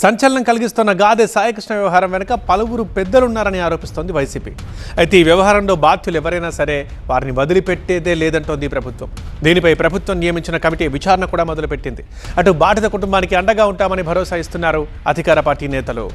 సంచలనం కలిగిస్తున్న గాదె సాయికృష్ణ వ్యవహారం వెనుక పలువురు పెద్దలున్నారని ఆరోపిస్తోంది వైసీపీ. అయితే ఈ వ్యవహారంలో బాధ్యులు ఎవరైనా సరే వారిని వదిలిపెట్టేదే లేదంటోంది ప్రభుత్వం. దీనిపై ప్రభుత్వం నియమించిన కమిటీ విచారణ కూడా మొదలుపెట్టింది. అటు బాధిత కుటుంబానికి అండగా ఉంటామని భరోసా ఇస్తున్నారు అధికార పార్టీ నేతలు.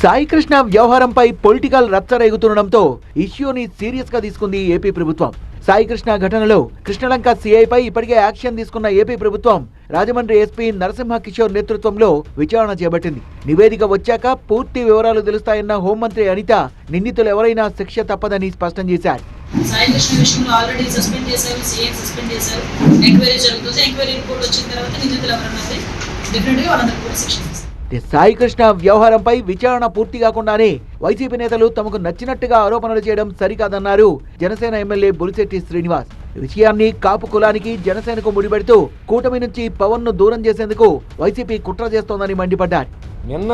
సాయికృష్ణ వ్యవహారంపై పొలిటికల్ రచ్చ రేగుతుండటంతో ఇష్యూని సీరియస్ గా తీసుకుంది ఏపీ ప్రభుత్వం. సాయికృష్ణ ఘటనలో కృష్ణలంక సిఐపై ఇప్పటికే యాక్షన్ తీసుకున్న ఏపీ ప్రభుత్వం రాజమండ్రి ఎస్పీ నరసింహ కిషోర్ నేతృత్వంలో విచారణ చేపట్టింది. నివేదిక వచ్చాక పూర్తి వివరాలు తెలుస్తాయన్న హోంమంత్రి అనిత నిందితులు ఎవరైనా శిక్ష తప్పదని స్పష్టం చేశారు. సాయికృష్ణ విషయంలో ఆల్రెడీ సస్పెండ్ చేశారు, సీఎం సస్పెండ్ చేశారు. ఎంక్వైరీ జరుగుతుంది. ఎంక్వైరీ రిపోర్ట్ వచ్చిన తర్వాత నిందితులు ఎవరైనా డెఫినెట్ గా వాళ్ళందరికీ కూడా శిక్ష ఇస్తారు. సాయికృష్ణ వ్యవహారంపై విచారణ పూర్తి కాకుండానే వైసీపీ నేతలు తమకు నచ్చినట్టుగా ఆరోపణలు చేయడం సరికాదన్నారు జనసేన ఎమ్మెల్యే బొలిశెట్టి శ్రీనివాస్. విషయాన్ని కాపు కులానికి జనసేనకు ముడిపెడుతూ కూటమి నుంచి పవన్ ను దూరం చేసేందుకు వైసీపీ కుట్ర చేస్తోందని మండిపడ్డారు. నిన్న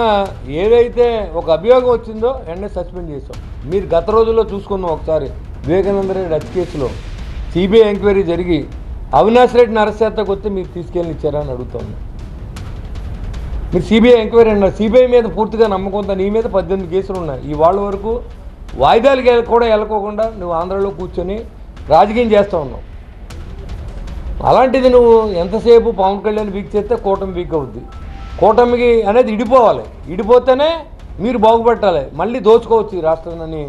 ఏదైతే ఒక అభియోగం వచ్చిందో వెంటనే సస్పెండ్ చేశాం. మీరు గత రోజుల్లో చూసుకున్నాం. ఒకసారి వివేకానంద రెడ్డి హత్య కేసులో సిబిఐ ఎంక్వైరీ జరిగి అవినాష్ రెడ్డిని అరెస్ట్ చేస్తాకు వస్తే మీరు తీసుకెళ్ళి ఇచ్చారా అని అడుగుతాను. మీరు సిబిఐ ఎంక్వైరీ అన్నారు. సిబిఐ మీద పూర్తిగా నమ్మకం ఉందా? నీ మీద 18 కేసులు ఉన్నాయి. ఈ వాళ్ళ వరకు వాయిదాలు కూడా వెళ్ళకోకుండా నువ్వు ఆంధ్రలో కూర్చొని రాజకీయం చేస్తూ ఉన్నావు. అలాంటిది నువ్వు ఎంతసేపు పవన్ కళ్యాణ్ వీక్ చేస్తే కూటమి వీక్ అవుద్ది. కూటమికి అనేది ఇడిపోవాలి. ఇడిపోతేనే మీరు బాగుపట్టాలి. మళ్ళీ దోచుకోవచ్చు ఈ రాష్ట్రాన్ని.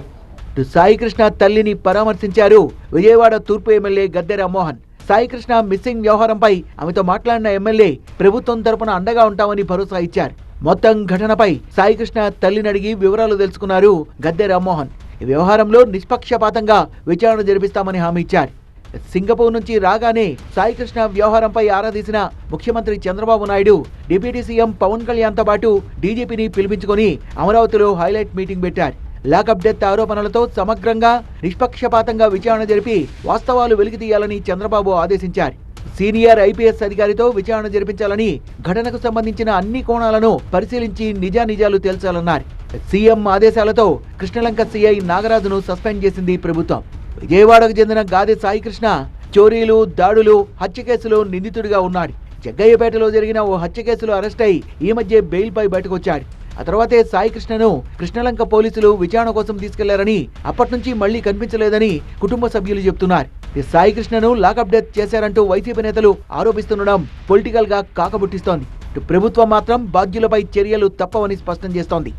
సాయికృష్ణ తల్లిని పరామర్శించారు విజయవాడ తూర్పు ఎమ్మెల్యే గద్దె రామ్మోహన్. సాయికృష్ణ మిస్సింగ్ వ్యవహారంపై ఆమెతో మాట్లాడిన ఎమ్మెల్యే ప్రభుత్వం తరపున అండగా ఉంటామని భరోసా ఇచ్చారు. మొత్తం ఘటనపై సాయికృష్ణ తల్లిని అడిగి వివరాలు తెలుసుకున్నారు గద్దె రామ్మోహన్. ఈ వ్యవహారంలో నిష్పక్షపాతంగా విచారణ జరిపిస్తామని హామీ ఇచ్చారు. సింగపూర్ నుంచి రాగానే సాయికృష్ణ వ్యవహారంపై ఆరా తీసిన ముఖ్యమంత్రి చంద్రబాబు నాయుడు డిప్యూటీ సీఎం పవన్ కళ్యాణ్తో పాటు డీజీపీని పిలిపించుకొని అమరావతిలో హైలైట్ మీటింగ్ పెట్టారు. లాకప్ డెత్ ఆరోపణలతో సమగ్రంగా నిష్పక్షపాతంగా విచారణ జరిపి వాస్తవాలు వెలికి తీయాలని చంద్రబాబు ఆదేశించారు. సీనియర్ ఐపీఎస్ అధికారితో విచారణ జరిపించాలని, ఘటనకు సంబంధించిన అన్ని కోణాలను పరిశీలించి నిజానిజాలు తేల్చాలన్నారు. సీఎం ఆదేశాలతో కృష్ణలంక సీఐ నాగరాజును సస్పెండ్ చేసింది ప్రభుత్వం. విజయవాడకు చెందిన గాదె సాయికృష్ణ చోరీలు, దాడులు, హత్య కేసులో నిందితుడిగా ఉన్నాడు. జగ్గయ్యపేటలో జరిగిన ఓ హత్య కేసులో అరెస్ట్ అయి ఈ మధ్య బెయిల్పై బయటకొచ్చాడు. ఆ తర్వాతే సాయికృష్ణను కృష్ణలంక పోలీసులు విచారణ కోసం తీసుకెళ్లారని, అప్పటి నుంచి మళ్లీ కనిపించలేదని కుటుంబ సభ్యులు చెబుతున్నారు. సాయికృష్ణను లాకప్ డెత్ చేశారంటూ వైసీపీ నేతలు ఆరోపిస్తుండడం పొలిటికల్ గా కాకబుట్టిస్తోంది. ప్రభుత్వం మాత్రం బాధ్యులపై చర్యలు తప్పవని స్పష్టం చేస్తోంది.